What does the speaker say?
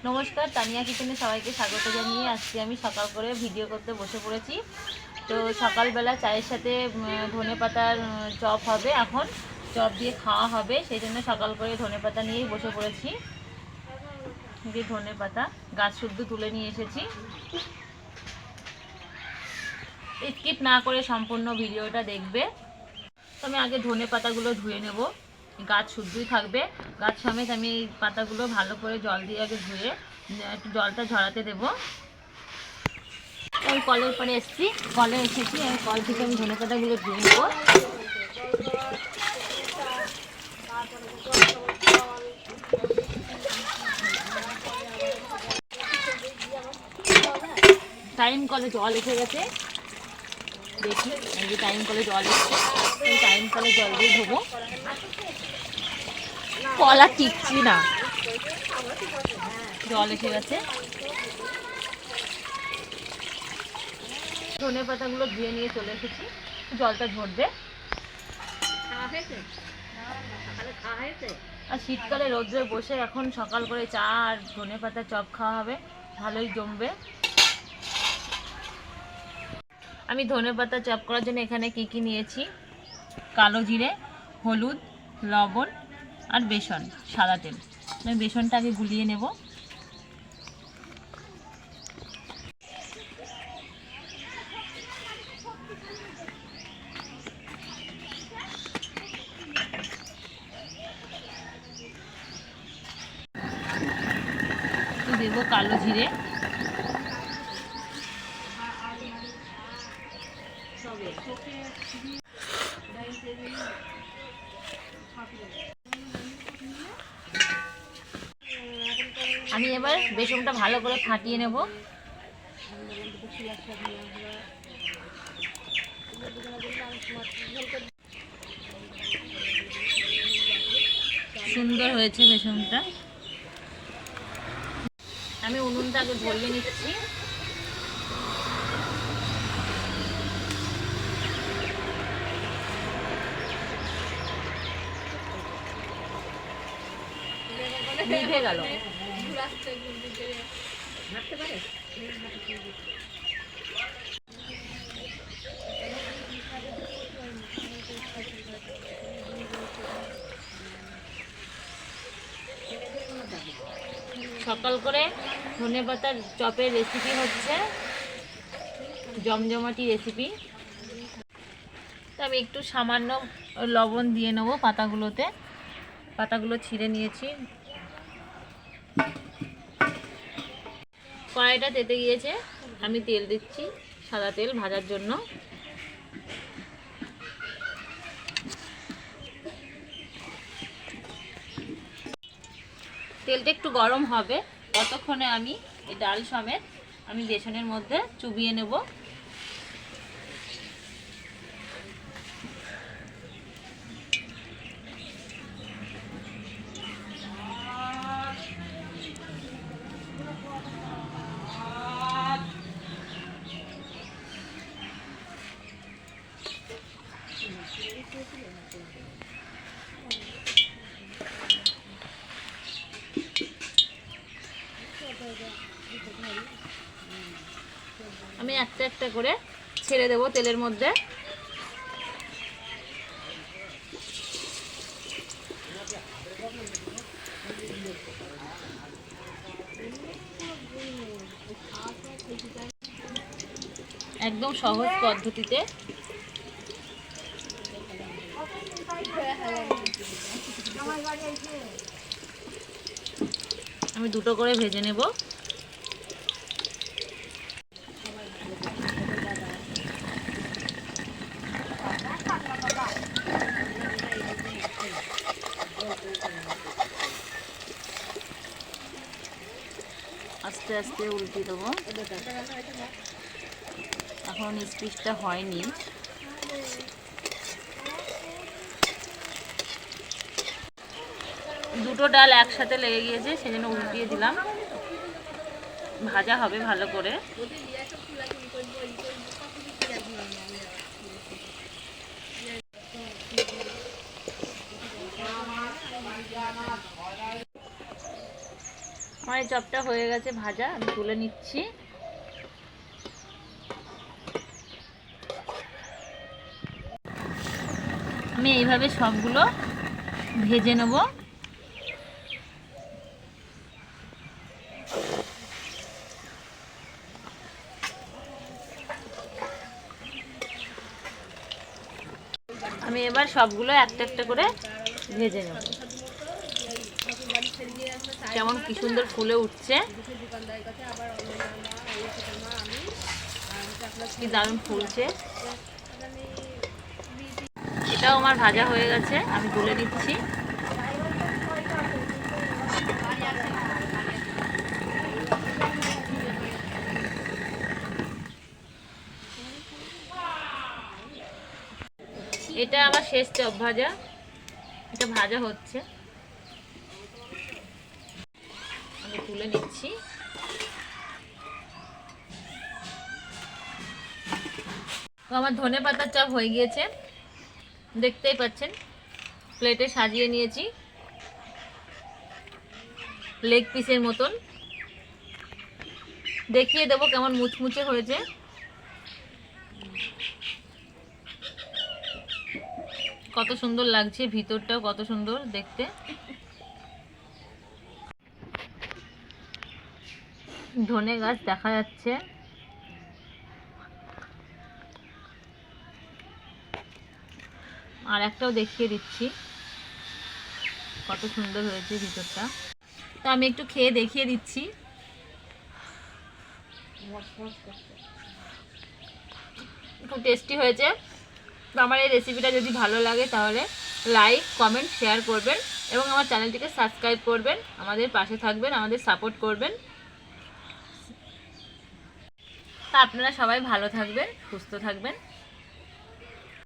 নমস্কার, তানিয়া কিচেনে সবাইকে স্বাগত জানিয়ে আজকে আমি সকাল করে ভিডিও করতে বসে পড়েছি। তো সকালবেলা চায়ের সাথে ধনেপাতার চপ হবে। এখন চপ দিয়ে খাওয়া হবে, সেই জন্য সকাল করে ধনেপাতা নিয়েই বসে পড়েছি। যে ধনেপাতা গাছ শুদ্ধ তুলে নিয়ে এসেছি। স্কিপ না করে সম্পূর্ণ ভিডিওটা দেখবে। তো আমি আগে ধনেপাতাগুলো ধুয়ে নেব, গাছ শুদ্ধই থাকবে। গাছ সমেত আমি এই পাতাগুলো ভালো করে জল দিয়ে আগে ধুয়ে একটু জলটা ঝরাতে দেবো। আমি কলের পরে কলে এসেছি, আমি কল থেকে আমি ধনেপাতাগুলো ধুয়ে নেব। টাইম কলে জল এসে গেছে, দেখি এই যে টাইম কলে জল এসেছে। এই টাইম কলে জল দিয়ে ধোবো। কল আর টিকছি না, জল এসে গেছে। ধনে পাতাগুলো ধুয়ে নিয়ে চলে এসেছি, জলটা ঝরবে। আর শীতকালে রোদ্রে বসে এখন সকাল করে চা আর ধনে পাতা চপ খাওয়া হবে, ভালোই জমবে। আমি ধনে পাতা চপ করার জন্য এখানে কি কি নিয়েছি: কালো জিরে, হলুদ, লবণ আর বেসন, সাদা তেল। আমি বেসনটা আগে গুলিয়ে নেব। দেবো কালো জিরে, আমি এবার বেসনটা ভালো করে ফাটিয়ে নেব। সুন্দর হয়েছে বেসনটা। আমি উনুনটা আগে ধরিয়ে নিচ্ছি। নিভে গেল। সকাল করে ধনেপাতার চপের রেসিপি হচ্ছে জমজমাটি রেসিপি। তো আমি একটু সামান্য লবণ দিয়ে নেবো পাতাগুলোতে। পাতাগুলো ছিঁড়ে নিয়েছি। কড়াইটা তেতে গিয়েছে, আমি তেল দিচ্ছি, সাদা তেল ভাজার জন্য। তেলটা একটু গরম হবে, ততক্ষণে আমি এই ডাল সমেত আমি বেসনের মধ্যে চুবিয়ে নেব। আমি একটা একটা করে ছেড়ে দেব তেলের মধ্যে। একদম সহজ পদ্ধতিতে আমি দুটো করে ভেজে নেব। আস্তে আস্তে উল্টে দেবো, এখন স্পিচটা হয়নি। দুটো ডাল একসাথে লেগে গিয়েছে, সেজন্য উল্টিয়ে দিলাম। ভাজা হবে ভালো করে। আমার এই চপটা হয়ে গেছে ভাজা, আমি তুলে নিচ্ছি। আমি এইভাবে সবগুলো ভেজে নেব। আমি এবার সবগুলো একটা একটা করে ভেজে নেব। কেমন কি সুন্দর ফুলে উঠছে, কি দারুণ ফুলছে। এটাও আমার ভাজা হয়ে গেছে, আমি তুলে নিচ্ছি। এটা আমার শেষ চপ ভাজা, এটা ভাজা হচ্ছে, আমি তুলে নিচ্ছি। তো আমার ধনে পাতার চপ হয়ে গিয়েছে, দেখতেই পাচ্ছেন। প্লেটে সাজিয়ে নিয়েছি লেগ পিসের মতন। দেখিয়ে দেবো কেমন মুচমুচে হয়েছে। কত সুন্দর লাগছে, ভিতরটাও কত সুন্দর দেখতে। ধনে গাছ দেখা যাচ্ছে। আর একটাও দেখিয়ে দিচ্ছি কত সুন্দর হয়েছে ভিতরটা। তো আমি একটু খেয়ে দেখিয়ে দিচ্ছি। খুব টেস্টি হয়েছে। তো আমার এই রেসিপিটা যদি ভালো লাগে তাহলে লাইক, কমেন্ট, শেয়ার করবেন এবং আমার চ্যানেলটিকে সাবস্ক্রাইব করবেন। আমাদের পাশে থাকবেন, আমাদের সাপোর্ট করবেন। তা আপনারা সবাই ভালো থাকবেন, সুস্থ থাকবেন।